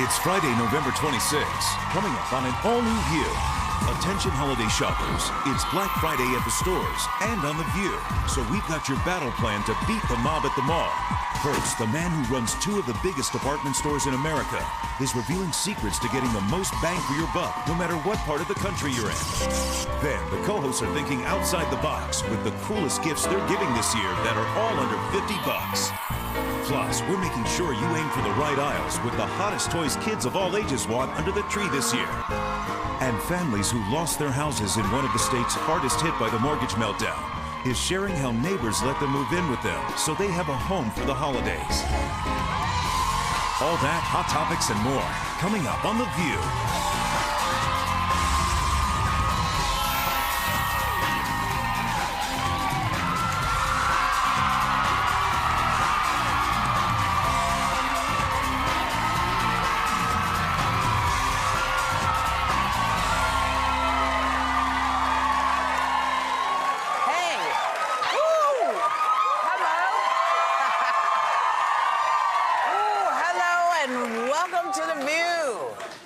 It's Friday, November 26th. Coming up on an all-new View. Attention holiday shoppers, it's Black Friday at the stores and on The View. So we've got your battle plan to beat the mob at the mall. First, the man who runs two of the biggest department stores in America is revealing secrets to getting the most bang for your buck, no matter what part of the country you're in. Then, the co-hosts are thinking outside the box with the coolest gifts they're giving this year that are all under 50 bucks. Plus, we're making sure you aim for the right aisles with the hottest toys kids of all ages want under the tree this year. And families who lost their houses in one of the states hardest hit by the mortgage meltdown is sharing how neighbors let them move in with them so they have a home for the holidays. All that, hot topics, and more coming up on The View.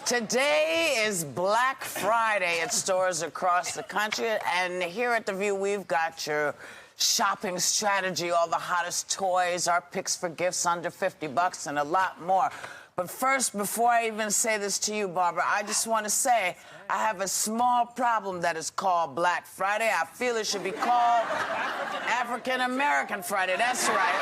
Today is Black Friday at stores across the country, and here at The View, we've got your shopping strategy, all the hottest toys, our picks for gifts under 50 bucks, and a lot more. But first, before I even say this to you, Barbara, I just want to say I have a small problem that is called Black Friday. I feel it should be called African American Friday. That's right.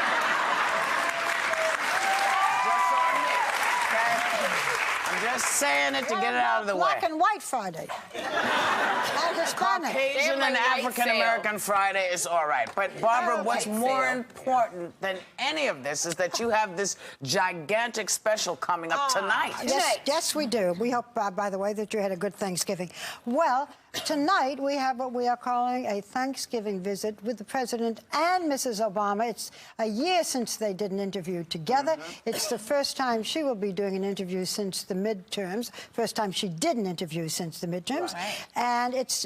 Just saying it to get it out of the way. Black and White Friday. Caucasian and African American Friday is all right. But Barbara, what's more important than any of this is that you have this gigantic special coming up tonight. Yes, we do. We hope, by the way, that you had a good Thanksgiving. Well, tonight we have what we are calling a Thanksgiving visit with the President and Mrs. Obama. It's a year since they did an interview together. It's the first time she will be doing an interview since the midterms. First time she did an interview since the midterms. Right. And it's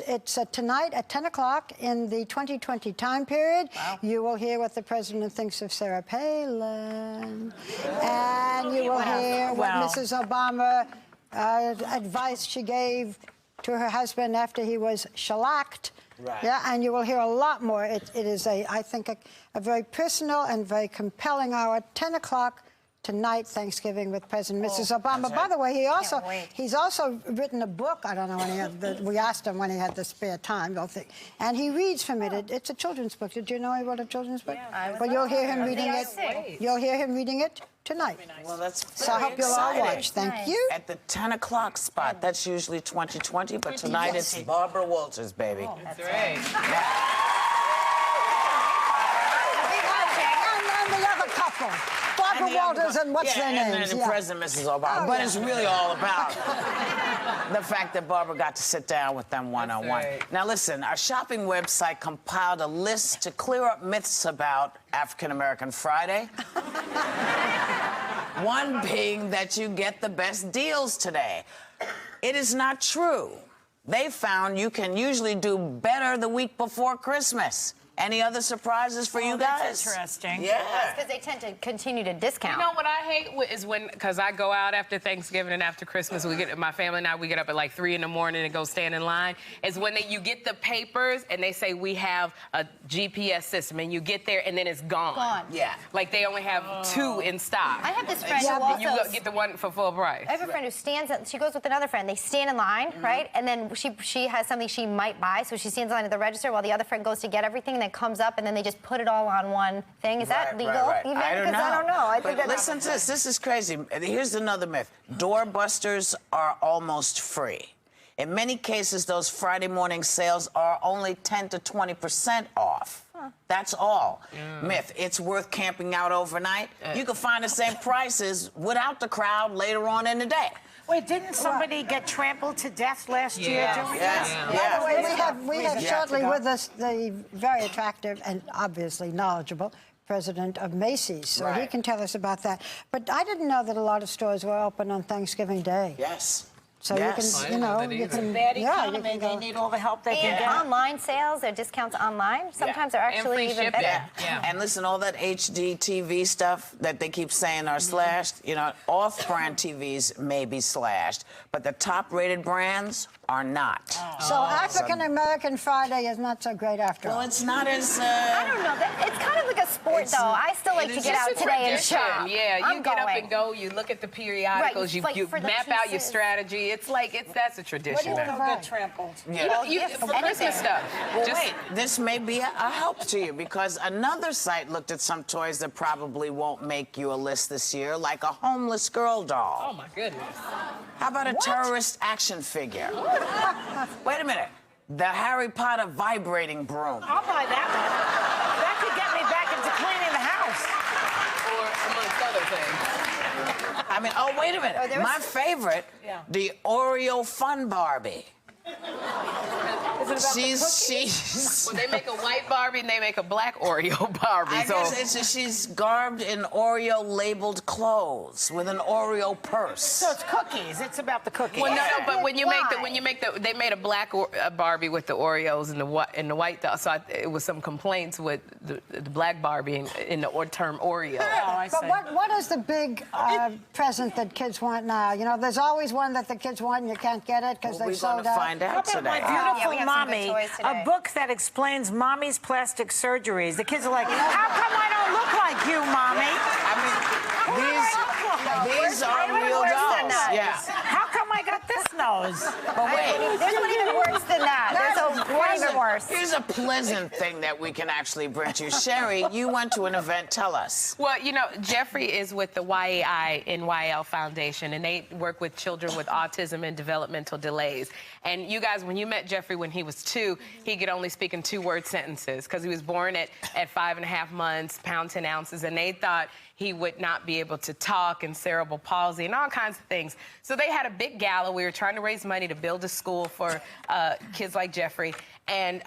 tonight at 10 o'clock in the 2020 time period. Wow. You will hear what the President thinks of Sarah Palin. And you will hear what Mrs. Obama advice she gave to her husband after he was shellacked. Right. Yeah, and you will hear a lot more. It is, I think, a very personal and very compelling hour, 10 o'clock tonight, Thanksgiving with President and Mrs. Obama. By the way, he's also written a book. I don't know when he had we asked him when he had the spare time, and he reads from it. It's a children's book. Did you know he wrote a children's book? Yeah, well, you'll hear him reading it. You'll hear him reading it tonight. Nice. Well, that's so I hope you'll all watch. Thank you. At the 10 o'clock spot. That's usually 2020, but tonight it's Barbara Walters, baby. Oh, that's right. Yeah. And the other couple. Barbara Walters and what's their names? And President and Mrs. Obama. But it's really all about the fact that Barbara got to sit down with them one-on-one. Right. Now, listen, our shopping website compiled a list to clear up myths about African American Friday. One being that you get the best deals today. It is not true. They found you can usually do better the week before Christmas. Any other surprises for you guys? That's interesting. Yeah. Because they tend to continue to discount. You know what I hate is when, because I go out after Thanksgiving and after Christmas, my family and I, we get up at like 3 in the morning and go stand in line, is when you get the papers and they say we have a GPS system and you get there and then it's gone. Yeah. Like they only have 2 in stock. I have this friend who also... You get the one for full price. I have a friend who she goes with another friend. They stand in line, right? And then she has something she might buy, so she stands in line at the register while the other friend goes to get everything, and then comes up and then they just put it all on one thing. Is that legal? Even? I don't know. I don't know. I think but listen to this. This is crazy. Here's another myth. Doorbusters are almost free. In many cases, those Friday morning sales are only 10 to 20% off. That's all. Myth. It's worth camping out overnight. You can find the same prices without the crowd later on in the day. Wait, didn't somebody get trampled to death last year doing this? By the way, we have shortly with us the very attractive and obviously knowledgeable president of Macy's, so he can tell us about that. But I didn't know that a lot of stores were open on Thanksgiving Day. Yes. So Yes. you can, you know, you can. Bad yeah, you economy. can They go. need all the help they can And get. online sales, their discounts online, sometimes are And actually free even shipping. better. Yeah. And listen, all that HD TV stuff that they keep saying are slashed, you know, off-brand TVs may be slashed, but the top-rated brands are not. So African American Friday is not so great after Well, all. it's not as. I don't know. It's kind of like a sport, It's- though. I still like it to is get just out a today and Tradition. shop. Yeah, you I'm get up going. and go. You look at the periodicals. Right, you for the map out your pieces. strategy. It's like that's a tradition. What do now. you Get trampled. Yeah. For Christmas stuff. Well, Just- wait, this may be a help to you because another site looked at some toys that probably won't make you a list this year, like a homeless girl doll. Oh my goodness. How about a terrorist action figure? Wait a minute. The Harry Potter vibrating broom. I'll buy that one. That could get me back into cleaning the house. Or amongst other things. I mean, oh, wait a minute. there was- My favorite, the Oreo Fun Barbie. Is it about She's Well, they make a white Barbie and they make a black Oreo Barbie. I so guess she's garbed in Oreo labeled clothes with an Oreo purse. So it's cookies. It's about the cookies. well, no, but when you Why? make the they made a black Barbie with the Oreos and the white doll. So it was some complaints with the black Barbie in the term Oreo. Oh, I But see. what is the big present that kids want now? You know, there's always one that the kids want and you can't get it because Well, they we're going sold to out. find How out about my today. beautiful we have some good mommy? toys A today. book that explains mommy's plastic surgeries. The kids are like, how come I don't look like you, mommy? I mean, these are Even real worse than dolls. that. Yeah. How come I got this nose? But wait. There's one even worse than that. There's one even worse. Here's a pleasant thing that we can actually bring to you. Sherry, you went to an event. Tell us. Well, you know, Jeffrey is with the YAI NYL Foundation, and they work with children with autism and developmental delays. And you guys, when you met Jeffrey when he was 2, he could only speak in 2-word sentences because he was born at 5.5 months, pound 10 ounces, and they thought he would not be able to talk and cerebral palsy and all kinds of things. So they had a big gala. We were trying to raise money to build a school for kids like Jeffrey. And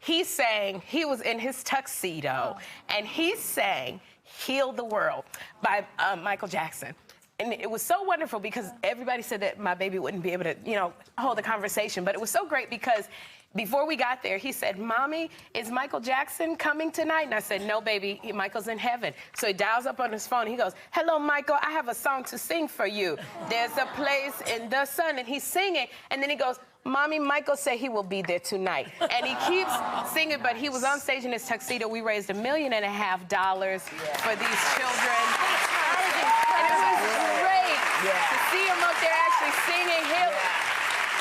he sang, he was in his tuxedo, and he sang Heal the World by Michael Jackson. And it was so wonderful because everybody said that my baby wouldn't be able to, you know, hold the conversation. But it was so great because before we got there, he said, Mommy, is Michael Jackson coming tonight? And I said, no, baby, Michael's in heaven. So he dials up on his phone. He goes, hello, Michael, I have a song to sing for you. There's a place in the sun. And he's singing. And then he goes, Mommy, Michael said he will be there tonight. And he keeps singing, but he was on stage in his tuxedo. We raised $1.5 million for these children. And it was great to see him up there actually singing him.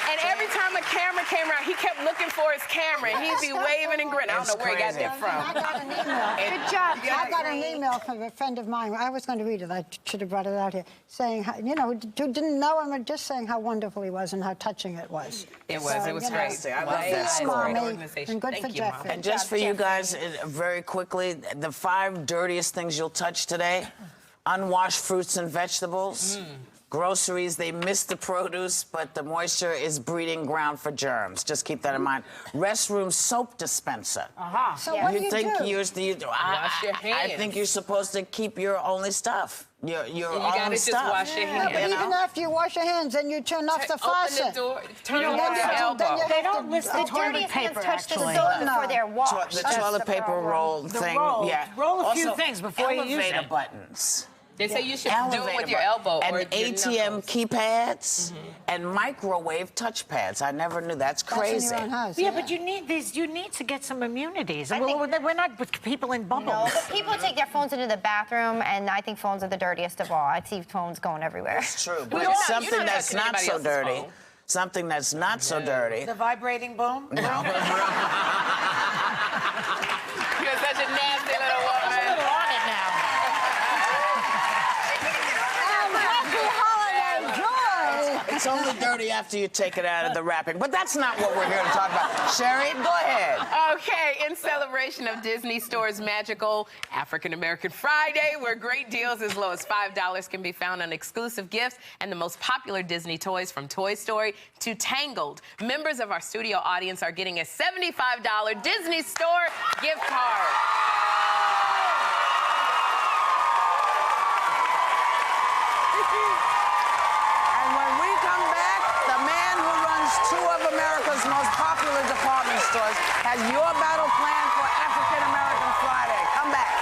And every time a camera came around, he kept looking for his camera. And he'd be waving and grinning. I don't know where he got that I from. got an email. Good job, I got an email from a friend of mine. I was going to read it. I should have brought it out here. Saying, how, you know, who didn't know him, and just saying how wonderful he was and how touching it was. It was. So, It was you know, great. I love that Good for story. Mommy, Great organization. and good Thank for you, Mom. Jeffrey. And just for you guys, very quickly, the 5 dirtiest things you'll touch today: unwashed fruits and vegetables. Groceries, they miss the produce, but the moisture is breeding ground for germs. Just keep that in mind. Restroom soap dispenser. So what do You you think do? you're Wash your I hands. think you're supposed to keep your only stuff. Your You own gotta just stuff. wash your Yeah, hands. but You know? even after you wash your hands, then you turn off the faucet. Open the door, turn You on know, your then you elbow. have They to- don't list the The toilet dirtiest paper, hands touch the actually. soap No. before they're washed. The That's toilet the paper problem. roll The thing. roll. Yeah. Roll a few Also, things before you use elevator it. buttons. They say you should do it Elevator with your button. elbow and or your ATM knuckles. keypads and microwave touchpads. I never knew. That's That's in crazy. your own house. Yeah, but you need these. You need to get some immunities. We're not with people in bubbles. No, but people take their phones into the bathroom, and I think phones are the dirtiest of all. I see phones going everywhere. It's true, You but don't- you something don't that's touch not anybody so else's dirty. phone. Something that's not so dirty. The vibrating boom. You're such a nasty little A woman. little on it now. Happy holiday joy! It's only dirty after you take it out of the wrapping. But that's not what we're here to talk about. Sherry, go ahead. Okay, in celebration of Disney Store's magical African American Friday, where great deals as low as $5 can be found on exclusive gifts and the most popular Disney toys from Toy Story to Tangled. Members of our studio audience are getting a $75 Disney Store gift card. And when we come back, the stores has your battle plan for African American Friday. Come back.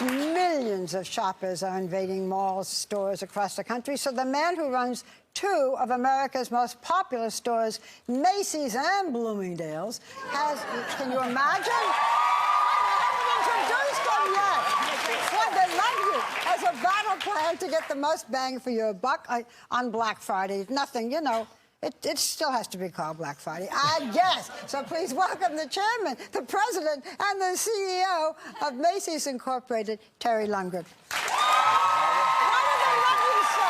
Millions of shoppers are invading malls, stores across the country. So the man who runs two of America's most popular stores, Macy's and Bloomingdale's, has, can you imagine? I haven't introduced him yet. Why, they love you. As a battle plan to get the most bang for your buck on Black Friday. Nothing, you know. It still has to be called Black Friday, I guess. So please welcome the chairman, the president, and the CEO of Macy's Incorporated, Terry Lundgren. Why do they love you so?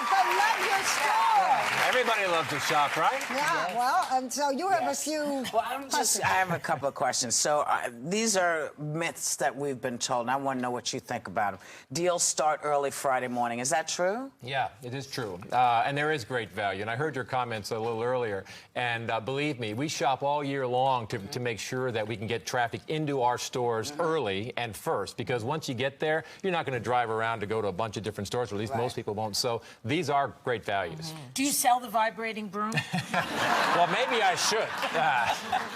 They love your store. Everybody loves to shop, right? Yeah, well, and so you have a few... Well, I have a couple of questions. So these are myths that we've been told, and I want to know what you think about them. Deals start early Friday morning. Is that true? Yeah, it is true. And there is great value. And I heard your comments a little earlier. And believe me, we shop all year long to make sure that we can get traffic into our stores early and first. Because once you get there, you're not going to drive around to go to a bunch of different stores, or at least most people won't. So these are great values. Do you sell the vibrating broom? Well, maybe I should.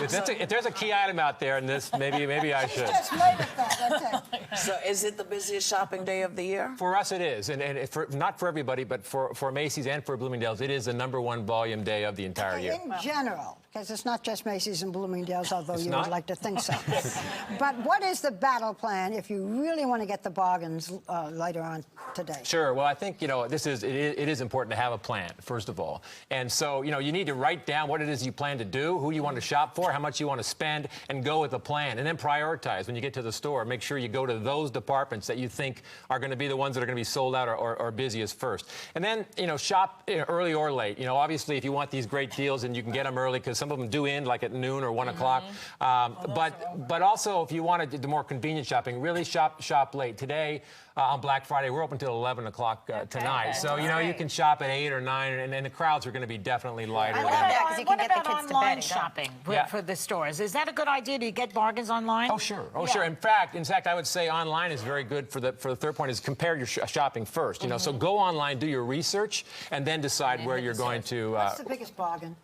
If there's a key item out there in this, maybe I should. Just made it that, okay. So is it the busiest shopping day of the year? For us, it is. And not for everybody, but for Macy's and for Bloomingdale's, it is the #1 volume day of the entire year. In general, because it's not just Macy's and Bloomingdale's, although you would like to think so. Yes. But what is the battle plan if you really want to get the bargains later on today? Sure. Well, I think, you know, it is important to have a plan, first of all. And so, you know, you need to write down what it is you plan to do, who you want to shop for, how much you want to spend, and go with a plan. And then prioritize when you get to the store. Make sure you go to those departments that you think are going to be the ones that are going to be sold out or busiest first. And then, you know, shop early or late. You know, obviously, if you want these great deals, and you can get them early, because some of them do end like at noon or 1 o'clock. But also, if you want to do the more convenient shopping, really shop late. Today, on Black Friday, we're open until 11 o'clock tonight. So, you know, you can shop at 8 or 9, and the crowds are going to be definitely lighter. What about online shopping for the stores? Is that a good idea? Do you get bargains online? Oh, sure. Oh, sure. In fact, I would say online is very good for the third point, is compare your shopping first. You know, so go online, do your research, and then decide where you're going to... What's the biggest bargain?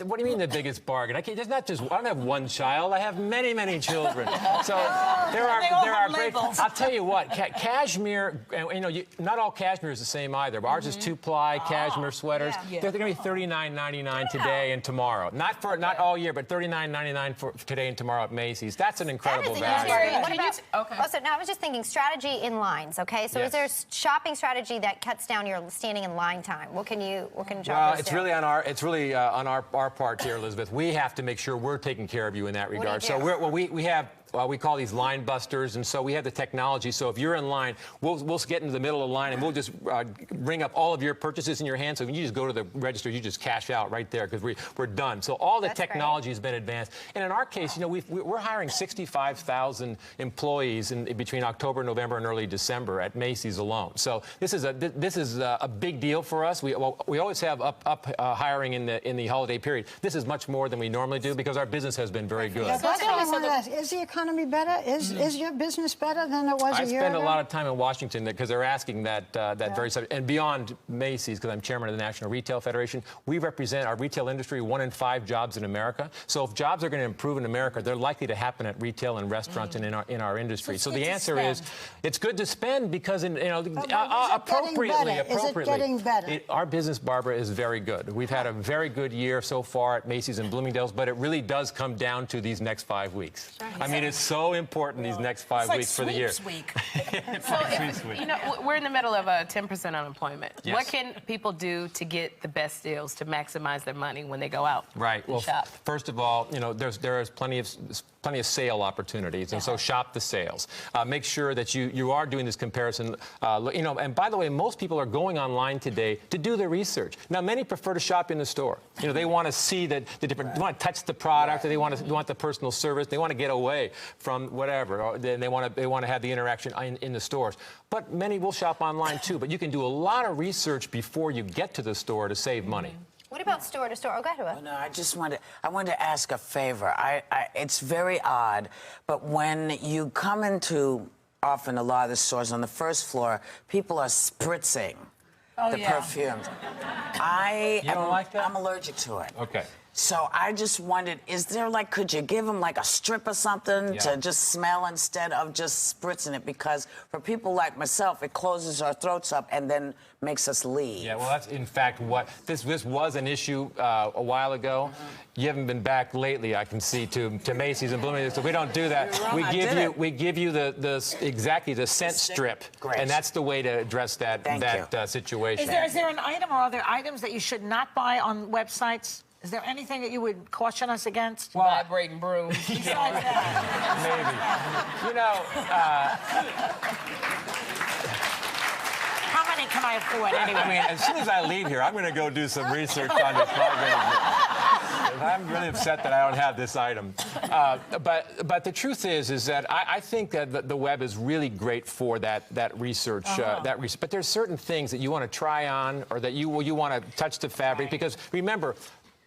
What do you mean the biggest bargain? There's not just, I don't have one child. I have many, many children. So there are great. I'll tell you what, cashmere. You know, not all cashmere is the same either. But ours is 2-ply cashmere sweaters. They're going to be $39.99 today and tomorrow. Not all year, but $39.99 for today and tomorrow at Macy's. That's an incredible value. Also, now I was just thinking strategy in lines. Okay, so is there a shopping strategy that cuts down your standing in line time? What can shoppers do? Well, it's really on our part here, Elizabeth. We have to make sure we're taking care of you in that regard. So we have we call these line busters, and so we have the technology. So if you're in line, we'll get into the middle of the line, and we'll just bring up all of your purchases in your hand. So when you just go to the register, you just cash out right there, because we're done. So all the technology has been advanced. And in our case, you know, we're hiring 65,000 employees between October, November, and early December at Macy's alone. So this is a big deal for us. We always have up hiring in the holiday period. This is much more than we normally do, because our business has been very good. Is the economy better? Is your business better than it was a year ago? I spend a lot of time in Washington because they're asking that very subject. And beyond Macy's, because I'm chairman of the National Retail Federation, we represent our retail industry, 1 in 5 jobs in America. So if jobs are going to improve in America, they're likely to happen at retail and restaurants and in our industry. So the answer is, it's good to spend, because appropriately. Is it getting better? Our business, Barbara, is very good. We've had a very good year so far at Macy's and Bloomingdale's, but it really does come down to these next 5 weeks. I mean, it's so important, these next 5 weeks for the year. Week. You know, we're in the middle of a 10% unemployment. Yes. What can people do to get the best deals, to maximize their money when they go out? Right. Well, shop? First of all, you know, there is plenty of plenty of sale opportunities, and so shop the sales. Make sure that you are doing this comparison. You know, and by the way, most people are going online today to do their research. Now, many prefer to shop in the store. You know, they want to see the different, they want to touch the product, they want the personal service, they want to get away from whatever, or they want to have the interaction in the stores. But many will shop online too. But you can do a lot of research before you get to the store to save money. What about store to store? Oh, go ahead. Well, no, I wanted to ask a favor. It's very odd, but when you come into often a lot of the stores on the first floor, people are spritzing the perfumes. You don't like that? I'm allergic to it. Okay. So I just wondered, is there could you give them like a strip or something to just smell instead of just spritzing it? Because for people like myself, it closes our throats up and then makes us leave. Yeah, well, that's in fact what this was an issue a while ago. You haven't been back lately, I can see, to Macy's and Bloomingdale's, so we don't do that. We give you exactly the scent strip, and that's the way to address that situation. Is there an item or other items that you should not buy on websites? Is there anything that you would caution us against? Well, vibrating brooms. Besides that. Maybe. You know, how many can I afford anyway? I mean, as soon as I leave here, I'm going to go do some research on this program. I'm really upset that I don't have this item. But the truth is that I think that the web is really great for that research. But there's certain things that you want to try on, or that you want to touch the fabric, because remember,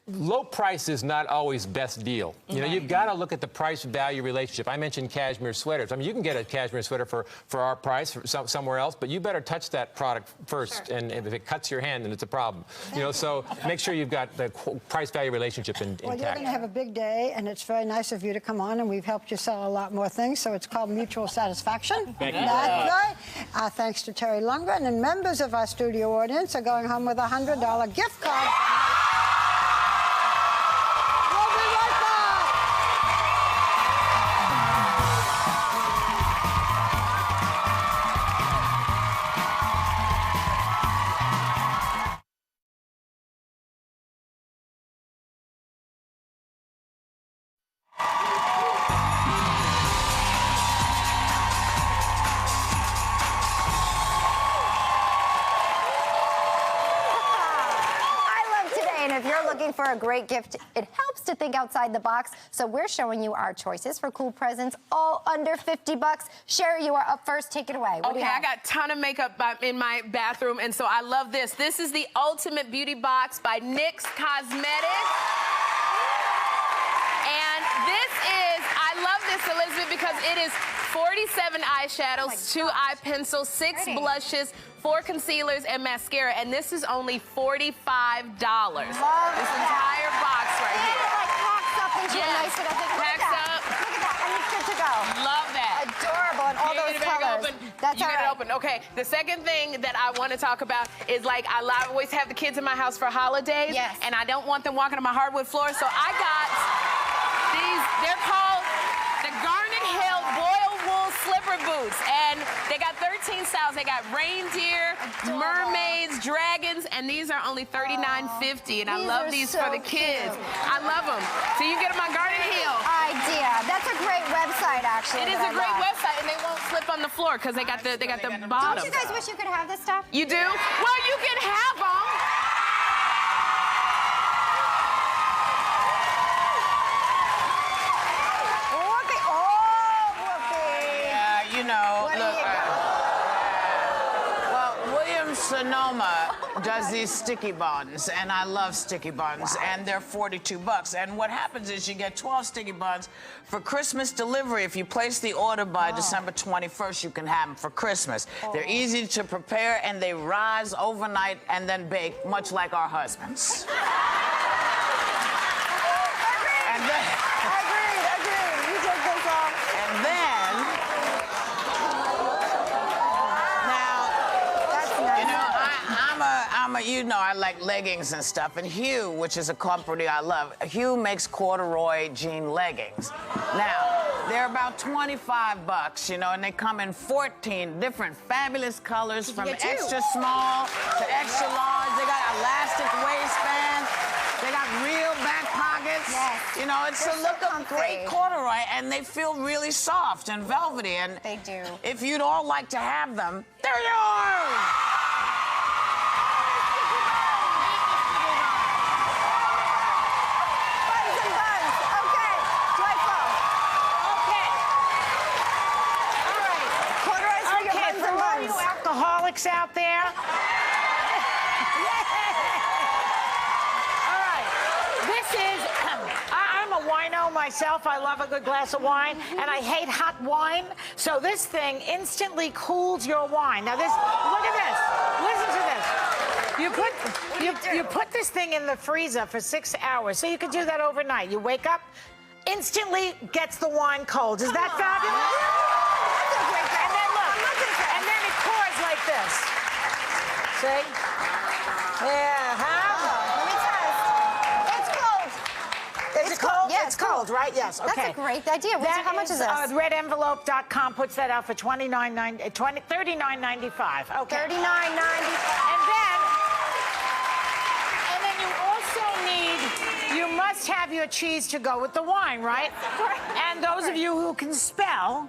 low price is not always best deal. You know, you've got to look at the price-value relationship. I mentioned cashmere sweaters. I mean, you can get a cashmere sweater for our price somewhere else, but you better touch that product first. Sure. And if it cuts your hand, then it's a problem. You know, so make sure you've got the price-value relationship intact. Well, you're going to have a big day, and it's very nice of you to come on, and we've helped you sell a lot more things, so it's called mutual satisfaction. Thank you. That's right. Thanks to Terry Lundgren, and members of our studio audience are going home with a $100 gift card. For a great gift, it helps to think outside the box. So we're showing you our choices for cool presents, all under 50 bucks. Sherry, you are up first. Take it away. Okay, I got a ton of makeup in my bathroom, and so I love this. This is the Ultimate Beauty Box by NYX Cosmetics. And this is, I love this, Elizabeth, because it is 47 eyeshadows, 2 eye pencils, 6 blushes, 4 concealers, and mascara, and this is only $45. This entire box right here. And it like packs up into a nice little thing. Packs up. Look at that, and it's good to go. Love that. Adorable, and all those colors. That's you all get right. it open. Okay, the second thing that I want to talk about is, like, I always have the kids in my house for holidays, and I don't want them walking on my hardwood floor, so I got these, they're called the Garnet Hill Boil Wool Slipper Boots, and they got 13 styles. They got reindeer, mermaids, dragons, and these are only $39.50, and I love these for the kids. I love them. So you can get them on Garnet Hill. Idea. That's a great website, actually. It is a great website, and they won't slip on the floor because they got the bottom. Don't you guys wish you could have this stuff? You do? Well, you can have them. You know, look, well, Williams Sonoma does these sticky buns, and I love sticky buns, and they're $42. And what happens is you get 12 sticky buns for Christmas delivery. If you place the order by December 21st, you can have them for Christmas. They're easy to prepare, and they rise overnight and then bake, much like our husbands. And then, Agreed. You take this off. and then, you know, I like leggings and stuff, and Hue, which is a company I love, Hue makes corduroy jean leggings. Now, they're about $25, you know, and they come in 14 different fabulous colors, from extra small to extra large. They got elastic waistbands. They got want real back pockets? Yes. You know, it's a look of great corduroy, and they feel really soft and velvety. And they do. If you'd all like to have them, they're yours! Buns and buns. Okay. Joyful. Okay. All right. Corduroys for your Okay, buns for and all buns. you alcoholics out there. All right. This is, I'm a wino myself. I love a good glass of wine, and I hate hot wine. So this thing instantly cools your wine. Now this, look at this. Listen to this. You put this thing in the freezer for 6 hours, so you could do that overnight. You wake up, instantly gets the wine cold. Is that fabulous? And then look, and then it pours like this. See? Yeah, huh? Let me test. It's cold. Is it cold? Yeah, It's cold, right? Yes. Okay. That's a great idea. How much is this? RedEnvelope.com puts that out for $39.95. Okay. $39.90. And then you also need, you must have your cheese to go with the wine, right? And those of you who can spell,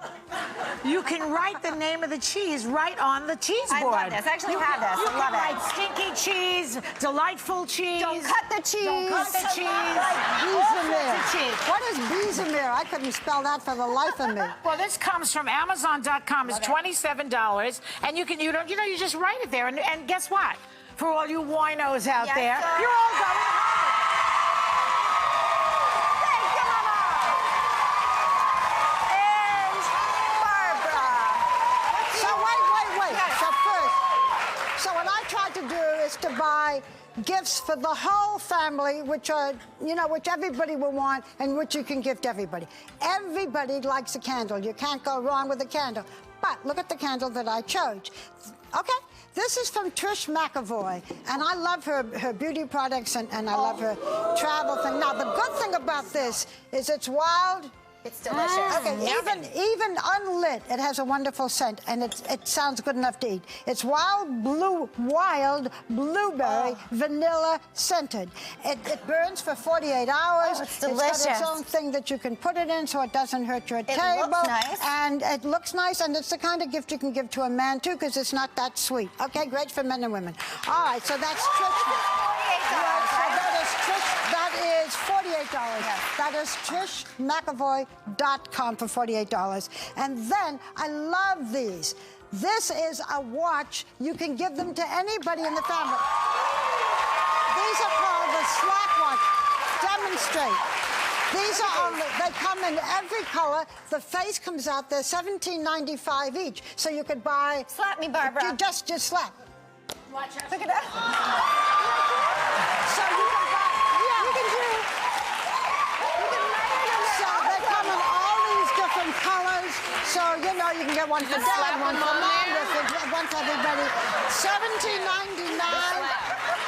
you can write the name of the cheese right on the cheese board. I love this. I actually have this. You I love can it. write stinky cheese, delightful cheese. Don't cut the cheese. Don't cut the cheese. Besamere. cheese. What is Besamere? I couldn't spell that for the life of me. Well, this comes from Amazon.com. It's $27, and you just write it there. And guess what? For all you winos out Yes, there, sir. you're all going home. Thank you, Mama. And Barbara. So wait. So first, so what I tried to do is to buy gifts for the whole family, which are, which everybody will want and which you can gift everybody. Everybody likes a candle. You can't go wrong with a candle. But look at the candle that I chose. Okay, this is from Trish McAvoy, and I love her beauty products and I love her travel thing. Now, the good thing about this is it's wild. It's delicious. Okay, even unlit, it has a wonderful scent, and it sounds good enough to eat. It's wild blueberry, vanilla scented. It burns for 48 hours. Oh, it's delicious. It's got its own thing that you can put it in so it doesn't hurt your table. It looks nice. And it looks nice, and it's the kind of gift you can give to a man, too, because it's not that sweet. Okay, great for men and women. All right, so that's Trish. That is $48. Yes. That is TrishMcAvoy.com for $48. And then I love these. This is a watch. You can give them to anybody in the family. These are called the Slap Watch. Demonstrate. These are they come in every color. The face comes out. They're $17.95 each. So you could buy. Slap me, Barbara. Just slap. Watch out. Look at that. So you can buy. Yeah. You can do. So they come in all these different colors. So you can get one for dad, one for mom, one for everybody. $17.99.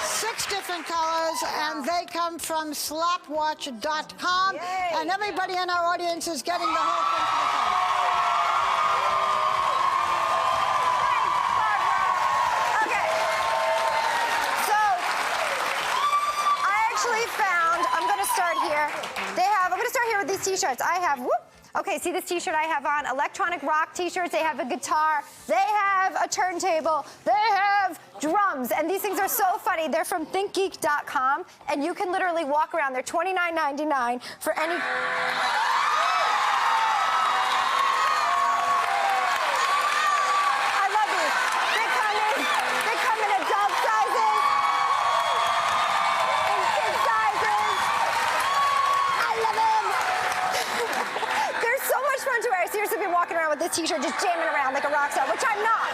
6 different colors, and they come from slapwatch.com. Yay. And everybody in our audience is getting the whole thing for the phone. Okay. So, I actually found, I'm going to start here. I'm going to start here with these t-shirts. I have, okay, see this t-shirt I have on? Electronic rock t-shirts. They have a guitar. They have a turntable. They have drums. And these things are so funny. They're from thinkgeek.com. And you can literally walk around. They're $29.99 for any... I love these. They come in adult sizes, in kid sizes. I love them. They're so much fun to wear. I seriously been walking around with this t-shirt just jamming around like a rock star, which I'm not,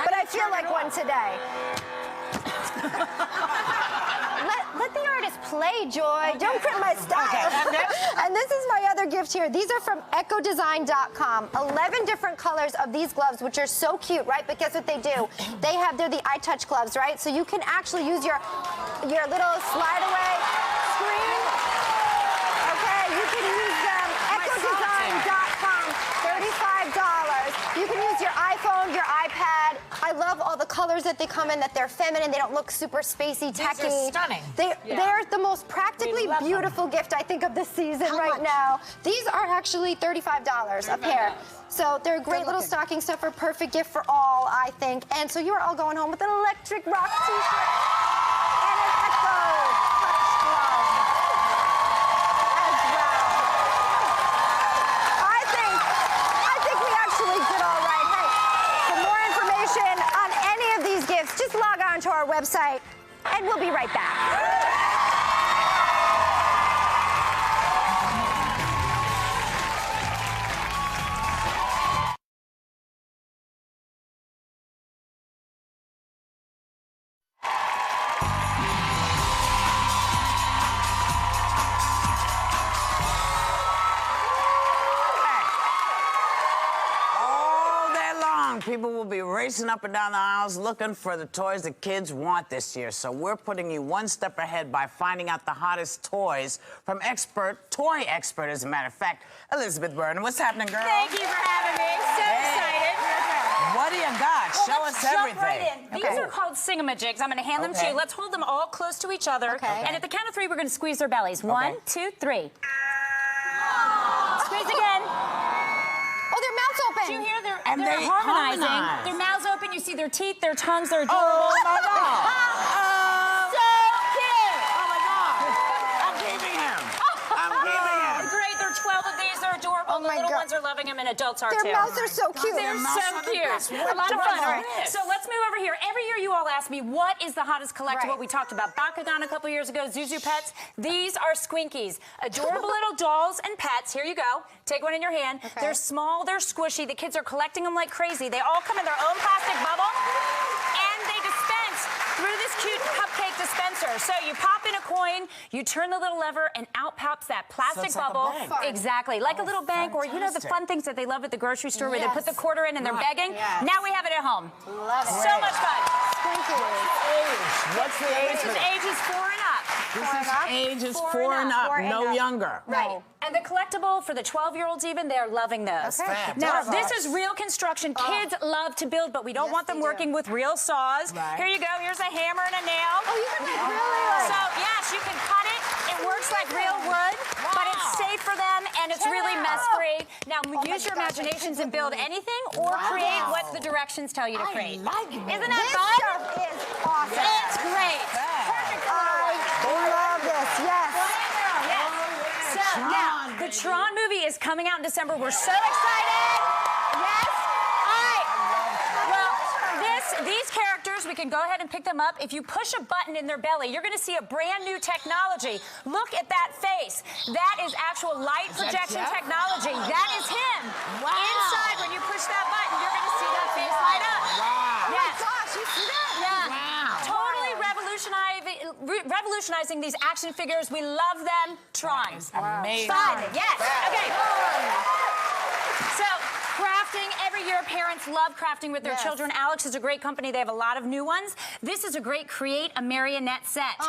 but I feel like one today. Let the artist play, Joy. Don't print my style. Okay, And this is my other gift here. These are from ecodesign.com. 11 different colors of these gloves, which are so cute, right? But guess what they do? They're the iTouch gloves, right? So you can actually use your little slide away screen. Okay, you can use them. Ecodesign.com, $35. You can use your iPhone, your iPad. I love all the colors. colors that they come in, that they're feminine, they don't look super spacey, techy. These are stunning. They're the most practically beautiful gift, I think, of the season now. These are actually $35 a pair. So they're a great little stocking stuffer, perfect gift for all, I think. And so you're all going home with an electric rock t-shirt and an Echo Touch glove as well. I think we actually did all right. Hey, for more information on any of these gifts, just log on to our website, and we'll be right back. People will be racing up and down the aisles looking for the toys the kids want this year. So we're putting you one step ahead by finding out the hottest toys from toy expert, as a matter of fact, Elizabeth Byrne. What's happening, girl? Thank you for having me. So excited. What do you got? Well, Show us everything. Jump right in. These are called Singamajigs. I'm going to hand them to you. Let's hold them all close to each other. And at the count of 3, we're going to squeeze their bellies. 1, 2, 3. Squeeze again. Oh, their mouths open. Do you hear? And they're harmonizing. harmonize. Their mouths open. You see their teeth, their tongues, they're adorable. Oh, my God. So cute. Oh, my God. I'm keeping him. I'm keeping him. Great. There are 12 of these. They're adorable. Oh, The my little God. ones are loving them, and adults are Their too. mouths are so cute. They're so cute. A lot of fun. All right. So let's move over here. Every year you all ask me, what is the hottest collectible? We talked about Bakugan a couple years ago, Zuzu Pets. These are Squinkies. Adorable little dolls and pets. Here you go. Take one in your hand. They're small, they're squishy. The kids are collecting them like crazy. They all come in their own plastic bubble, and they dispense through this cute cupcake dispenser. So you pop in a coin, you turn the little lever, and out pops that plastic bubble. Exactly, like a little bank, or you know the fun things that they love at the grocery store where they put the quarter in and they're begging. Now we have it at home. Love it. So much fun. What's the age? This is ages 4 and up. This is ages 4 and up, no younger. Right. And the collectible for the 12-year-olds even, they're loving those. Now, this is real construction. Kids love to build, but we don't want them working with real saws. Here you go. Here's a hammer and a nail. Oh, you can make really So, yes, you can cut it. It works like real wood, but it's safe for them, and it's really mess-free. Now, use your imaginations and build anything or create what the directions tell you to create. Isn't that fun? This stuff is awesome. It's great. Perfect for I love this, yes. So now, the Tron movie is coming out in December. We're so excited. Yes. All right. Well, these characters, we can go ahead and pick them up. If you push a button in their belly, you're going to see a brand new technology. Look at that face. That is actual light projection technology. That is him. Inside, when you push that button, you're going to see that face light up. Yes. Oh, gosh, you see that? Totally revolutionizing these action figures. We love them. Trons. Amazing. Fun. Yes. Okay. So, crafting. Every year, parents love crafting with their children. Alex is a great company. They have a lot of new ones. This is a great Create a Marionette set.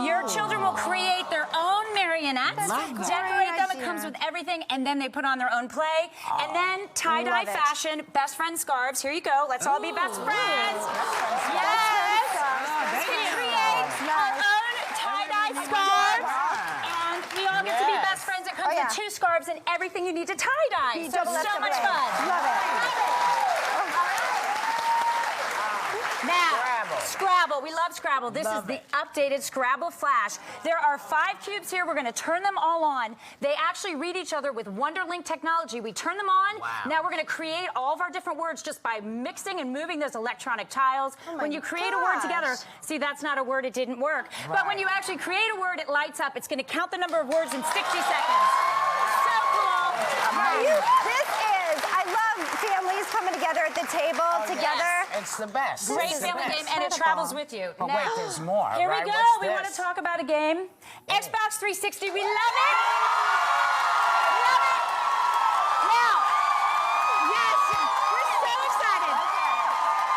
Your children will create their own marionettes, decorate them. It comes with everything, and then they put on their own play. And then tie-dye fashion, best friend scarves. Here you go. Let's all be best friends. Yes. Create our own tie-dye scarves. And we all get to be best friends. It comes with 2 scarves and everything you need to tie-dye. So much fun. Love it. Now, Scrabble. We love Scrabble. This is the updated Scrabble Flash. There are 5 cubes here. We're going to turn them all on. They actually read each other with Wonderlink technology. We turn them on. Now we're going to create all of our different words just by mixing and moving those electronic tiles. When you create a word together, see, that's not a word. It didn't work. But when you actually create a word, it lights up. It's going to count the number of words in 60 seconds. So cool. I love families coming together at the table together. It's the best. Great family game, and it travels with you. But wait, there's more. Here we go. What's We want to talk about a game. Xbox 360. We love it. Now, yes, we're so excited.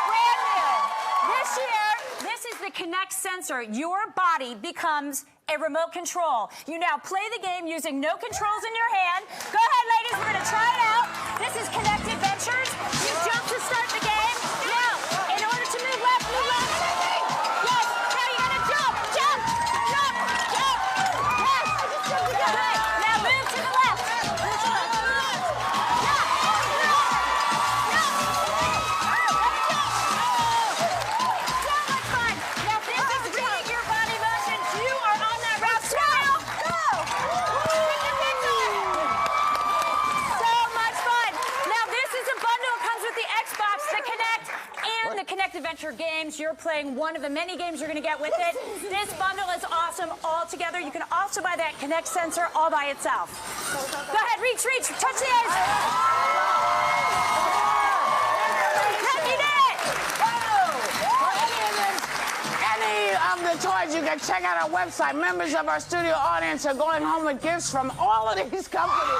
Brand new. This year, this is the Kinect sensor. Your body becomes a remote control. You now play the game using no controls in your hand. Go ahead, ladies. We're going to try it out. This is Kinect Adventures. You jump to start the game. Now, in order to move left, adventure games. You're playing one of the many games you're going to get with it. This bundle is awesome all together. You can also buy that Connect sensor all by itself. Go ahead, reach, touch the edge. You did it! Any of the toys you can check out our website. Members of our studio audience are going home with gifts from all of these companies.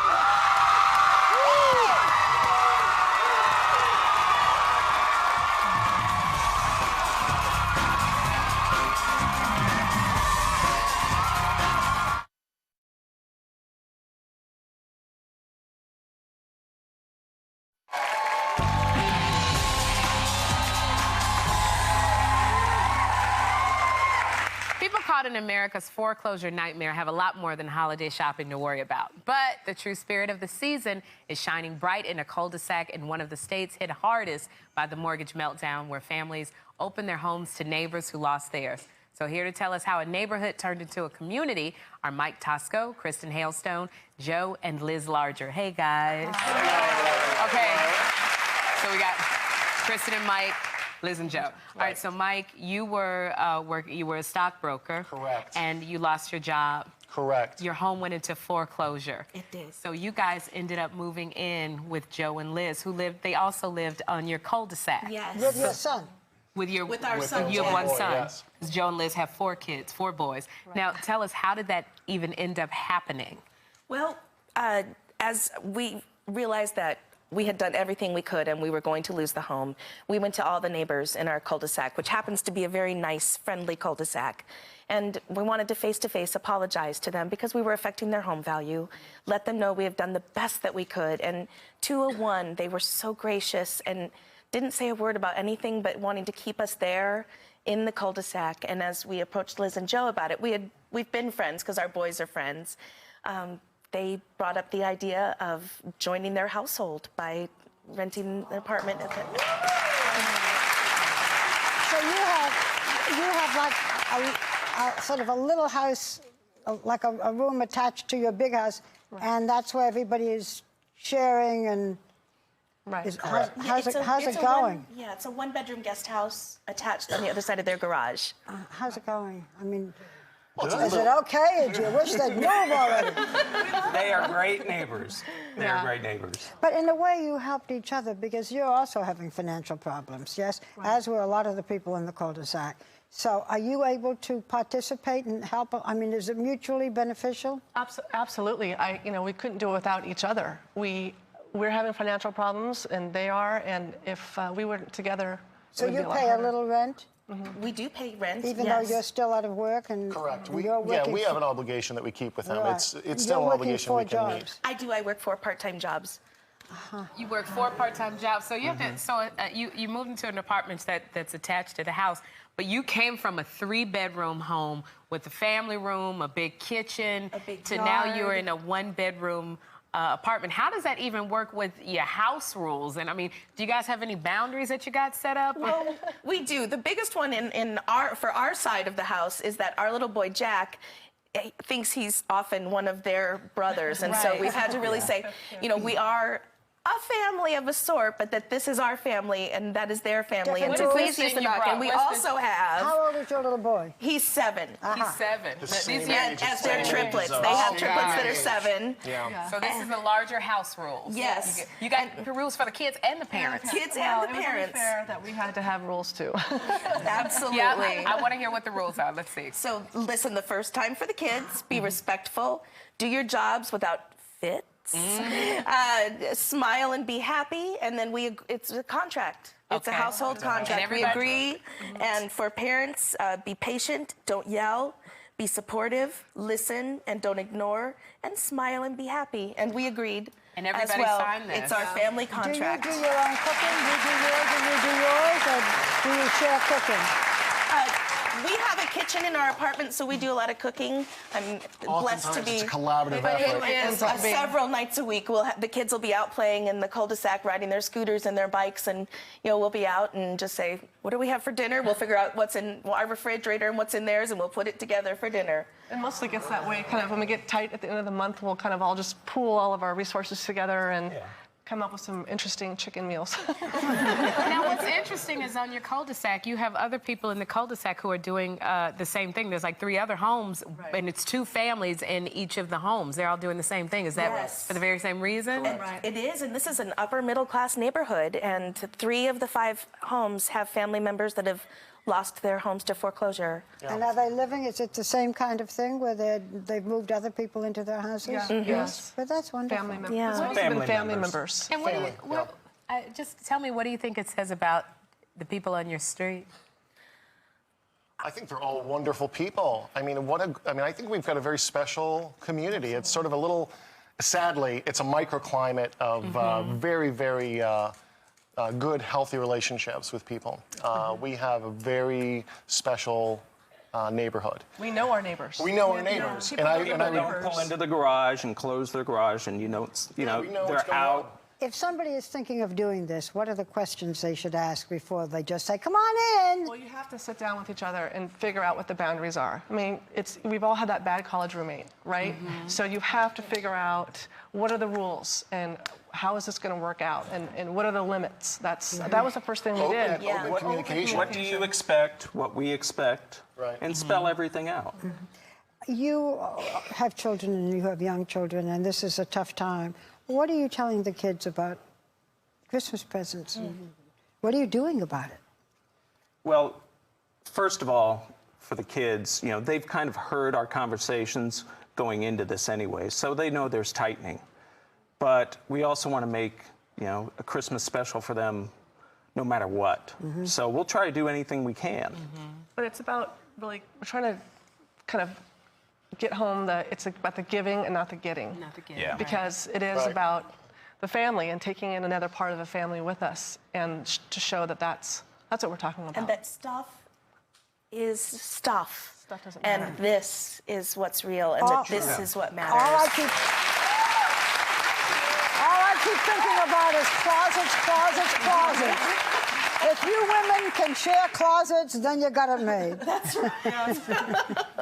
People caught in America's foreclosure nightmare have a lot more than holiday shopping to worry about. But the true spirit of the season is shining bright in a cul-de-sac in one of the states hit hardest by the mortgage meltdown, where families opened their homes to neighbors who lost theirs. So here to tell us how a neighborhood turned into a community are Mike Tosco, Kristen Hailstone, Joe, and Liz Larger. Hey, guys. Okay, so we got Kristen and Mike, Liz and Joe. Right. All right, so Mike, you were a stockbroker. Correct. And you lost your job. Correct. Your home went into foreclosure. It did. So you guys ended up moving in with Joe and Liz, they also lived on your cul-de-sac. Yes. With your son. With our son. You have one son. Yes. Joe and Liz have 4 kids, 4 boys. Right. Now, tell us, how did that even end up happening? Well, as we realized that we had done everything we could and we were going to lose the home, we went to all the neighbors in our cul-de-sac, which happens to be a very nice, friendly cul-de-sac. And we wanted to face-to-face apologize to them because we were affecting their home value, let them know we have done the best that we could. And 201, they were so gracious and didn't say a word about anything but wanting to keep us there in the cul-de-sac. And as we approached Liz and Joe about it, we've been friends because our boys are friends. They brought up the idea of joining their household by renting an apartment. So you have like a sort of a little house, like a room attached to your big house, right. And that's where everybody is sharing and. Right. How's it going? It's a 1-bedroom guest house attached on the other side of their garage. How's it going? I mean, is it okay? Do you wish they'd move already? They are great neighbors. They are great neighbors. But in a way, you helped each other because you're also having financial problems, yes? Right. As were a lot of the people in the cul-de-sac. So are you able to participate and help? I mean, is it mutually beneficial? Absolutely. We couldn't do it without each other. We're having financial problems, and they are, and if we were together, so you pay a little rent? Mm-hmm. We do pay rent, even though you're still out of work and correct. We have an obligation that we keep with them. Right. It's still an obligation we can meet. I work 4 part-time jobs. You work 4 part-time jobs, so you have to. So you moved into an apartment that's attached to the house, but you came from a 3-bedroom home with a family room, a big kitchen, to yard. Now you're in a 1-bedroom. Apartment. How does that even work with your house rules? And I mean, do you guys have any boundaries that you got set up? Well, we do. The biggest one for our side of the house is that our little boy Jack thinks he's often one of their brothers, and so we've had to really say, we are a family of a sort, but that this is our family and that is their family, and to please use the knock. And we also have. How old is your little boy? He's 7. He's 7. And as they're triplets, they have triplets that are 7. Yeah. So this is the larger house rules. Yes. You got the rules for the kids and the parents. Kids and the parents. It was unfair that we had to have rules too. Absolutely. Yeah, I want to hear what the rules are. Let's see. So listen, the first time for the kids, be respectful, do your jobs without fits. Smile and be happy, and then it's a contract. It's a household contract. We agree. And for parents, be patient, don't yell, be supportive, listen, and don't ignore, and smile and be happy. And we agreed. And everybody signed this. It's our family contract. Do you do your own cooking? You do yours and you do yours, or do you share cooking? We have a kitchen in our apartment, so we do a lot of cooking. I'm blessed to be. It's a collaborative effort. It is several nights a week. The kids will be out playing in the cul-de-sac, riding their scooters and their bikes, and we'll be out and just say, "What do we have for dinner?" We'll figure out what's in our refrigerator and what's in theirs, and we'll put it together for dinner. It mostly gets that way. Kind of when we get tight at the end of the month, we'll kind of all just pool all of our resources together and come up with some interesting chicken meals. Now, what's interesting is on your cul-de-sac, you have other people in the cul-de-sac who are doing the same thing. There's like 3 other homes, and it's 2 families in each of the homes. They're all doing the same thing. Is that for the very same reason? Right. It is, and this is an upper middle class neighborhood, and 3 of the 5 homes have family members that have lost their homes to foreclosure. Yeah. And are they living, is it the same kind of thing where they've moved other people into their houses? Yeah. Yes. But that's wonderful. Family members. Yeah. Family members. And just tell me, what do you think it says about the people on your street? I think they're all wonderful people. I mean, I think we've got a very special community. It's sort of a little, sadly, it's a microclimate of very, very good, healthy relationships with people. We have a very special neighborhood. We know our neighbors. We know our neighbors. And I don't pull into the garage and close their garage, and they're out. If somebody is thinking of doing this, what are the questions they should ask before they just say, come on in? Well, you have to sit down with each other and figure out what the boundaries are. I mean, we've all had that bad college roommate, right? So you have to figure out what are the rules and how is this going to work out and what are the limits. That was the first thing we did. Open communication. What do you expect, what we expect, and spell everything out. You have children and you have young children, and this is a tough time. What are you telling the kids about Christmas presents? What are you doing about it? Well, first of all, for the kids, they've kind of heard our conversations going into this anyway, so they know there's tightening. But we also want to make, a Christmas special for them no matter what. So we'll try to do anything we can. But it's about really, we're trying to kind of get home it's about the giving and not the getting. Not the getting. Yeah. Because it is about the family and taking in another part of the family with us and to show that that's what we're talking about. And that stuff is stuff. Stuff doesn't matter. And this is what's real, and that this is what matters. All I keep thinking about is closets, closets, closets. If you women can share closets, then you got it made. That's right.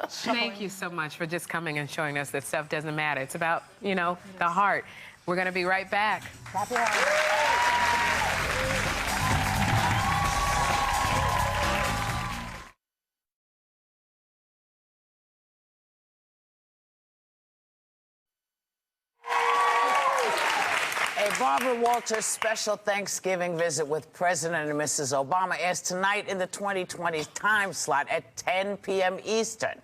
Thank you so much for just coming and showing us that stuff doesn't matter. It's about, the heart. We're going to be right back. Happy holidays. A Barbara Walters special Thanksgiving visit with President and Mrs. Obama airs tonight in the 2020 time slot at 10 p.m. Eastern.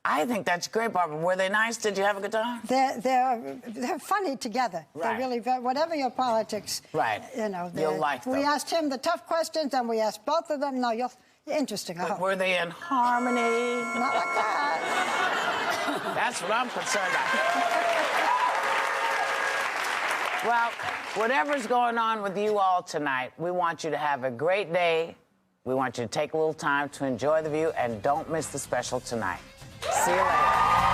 I think that's great, Barbara. Were they nice? Did you have a good time? They're funny together. Right. They're really, whatever your politics, You'll like them. We asked him the tough questions, and we asked both of them. No, you're interesting, I hope. Were they in harmony? Not like that. That's what I'm concerned about. Well, whatever's going on with you all tonight, we want you to have a great day. We want you to take a little time to enjoy the view, and don't miss the special tonight. See you later.